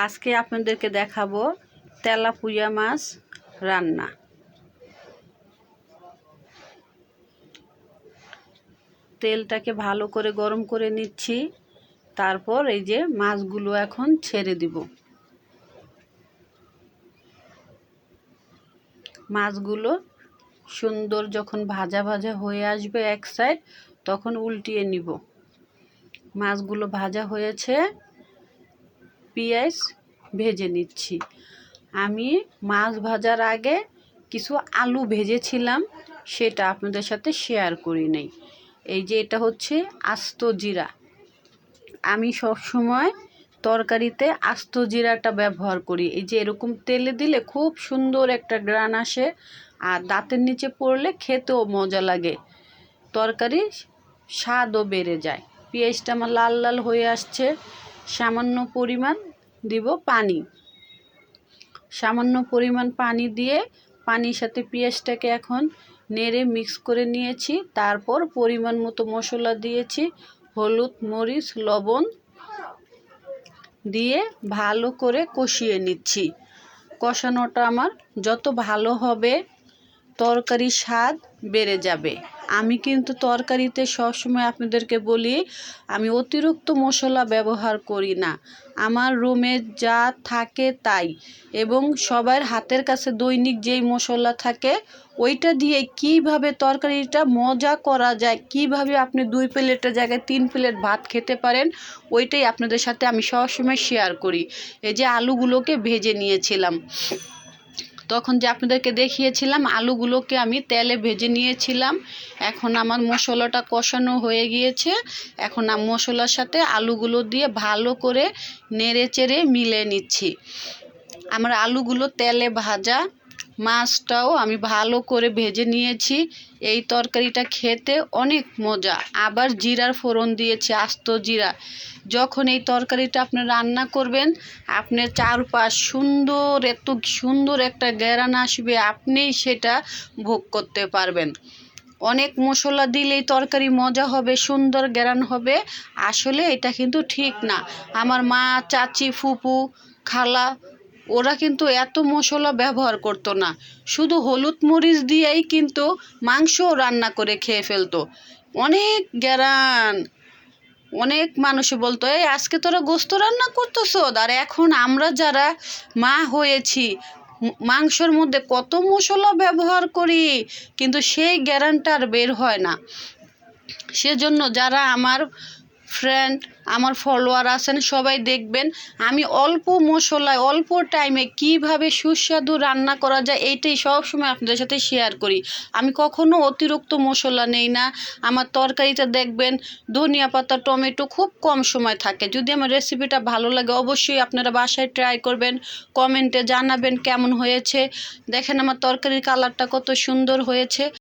আজকে আপনাদেরকে দেখাবো তেলাপুয়া মাছ রান্না। তেলটাকে ভালো করে গরম করে নিচ্ছি। তারপর এই যে মাছগুলো এখন ছেড়ে দিব। মাছগুলো সুন্দর যখন ভাজা ভাজা হয়ে আসবে এক সাইড, তখন উল্টিয়ে নিব। মাছগুলো ভাজা হয়েছে, পেঁয়াজ ভেজে নিচ্ছি। আমি মাছ ভাজার আগে কিছু আলু ভেজেছিলাম, সেটা আপনাদের সাথে শেয়ার করি নাই। এই যে এটা হচ্ছে আস্ত জিরা। আমি সব সময় তরকারিতে আস্ত জিরাটা ব্যবহার করি। এই যে এরকম তেলে দিলে খুব সুন্দর একটা গ্রান আসে, আর দাঁতের নিচে পড়লে খেতেও মজা লাগে, তরকারির স্বাদও বেড়ে যায়। পেঁয়াজটা আমার লাল লাল হয়ে আসছে। সামান্য পরিমাণ দিব পানি। সামান্য পরিমাণ পানি দিয়ে পানির সাথে পেঁয়াজটাকে এখন নেড়ে মিক্স করে নিয়েছি। তারপর পরিমাণ মতো মশলা দিয়েছি, হলুদ, মরিচ, লবণ দিয়ে ভালো করে কষিয়ে নিচ্ছি। কষানোটা আমার যত ভালো হবে, তরকারির স্বাদ বেড়ে যাবে। আমি কিন্তু তরকারিতে সবসময় আপনাদেরকে বলি, আমি অতিরিক্ত মশলা ব্যবহার করি না। আমার রুমে যা থাকে তাই, এবং সবার হাতের কাছে দৈনিক যেই মশলা থাকে ওইটা দিয়ে কিভাবে তরকারিটা মজা করা যায়, কিভাবে আপনি 2 প্লেটের জায়গায় 3 প্লেট ভাত খেতে পারেন, ওইটাই আপনাদের সাথে আমি সবসময় শেয়ার করি। এই যে আলুগুলোকে ভেজে নিয়েছিলাম, তখন যে আপনাদেরকে দেখিয়েছিলাম, আলুগুলোকে আমি তেলে ভেজে নিয়েছিলাম। এখন আমার মশলাটা কষানো হয়ে গিয়েছে। এখন আমি মশলার সাথে আলুগুলো দিয়ে ভালো করে নেড়ে চেড়ে মিলিয়ে নিচ্ছি। আমার আলুগুলো তেলে ভাজা, মাছটাও আমি ভালো করে ভেজে নিয়েছি। এই তরকারিটা খেতে অনেক মজা। আবার জিরার ফোড়ন দিয়েছি, আস্ত জিরা। যখন এই তরকারিটা আপনি রান্না করবেন, আপনার চারপাশ সুন্দর, এত সুন্দর একটা ঘ্রাণ আসবে, আপনি সেটা ভোগ করতে পারবেন। অনেক মশলা দিলেই তরকারি মজা হবে, সুন্দর ঘ্রাণ হবে, আসলে এটা কিন্তু ঠিক না। আমার মা, চাচি, ফুপু, খালা, ওরা কিন্তু এত মশলা ব্যবহার করতো না। শুধু হলুদ মরিচ দিয়েই কিন্তু মাংসও রান্না করে খেয়ে ফেলতো। অনেক ঘ্রাণ। অনেক মানুষ বলতো, এই আজকে তোরা গোস্ত রান্না করতেছ। আর এখন আমরা যারা মা হয়েছি, মাংসর মধ্যে কত মশলা ব্যবহার করি, কিন্তু সেই ঘ্রাণটা আর বের হয় না। সেজন্য যারা আমার ফ্রেন্ড, আমার ফলোয়ার আছেন, সবাই দেখবেন আমি অল্প মশলায় অল্প টাইমে কিভাবে সুস্বাদু রান্না করা যায়, এইটাই সবসময় আপনাদের সাথে শেয়ার করি। আমি কখনো অতিরিক্ত মশলা নেই না। আমার তরকারিতে দেখবেন ধনিয়া পাতা, টমেটো খুব কম সময় থাকে। যদি আমার রেসিপিটা ভালো লাগে, অবশ্যই আপনারা বাসায় ট্রাই করবেন, কমেন্টে জানাবেন কেমন হয়েছে। দেখেন আমার তরকারির কালারটা কত সুন্দর হয়েছে।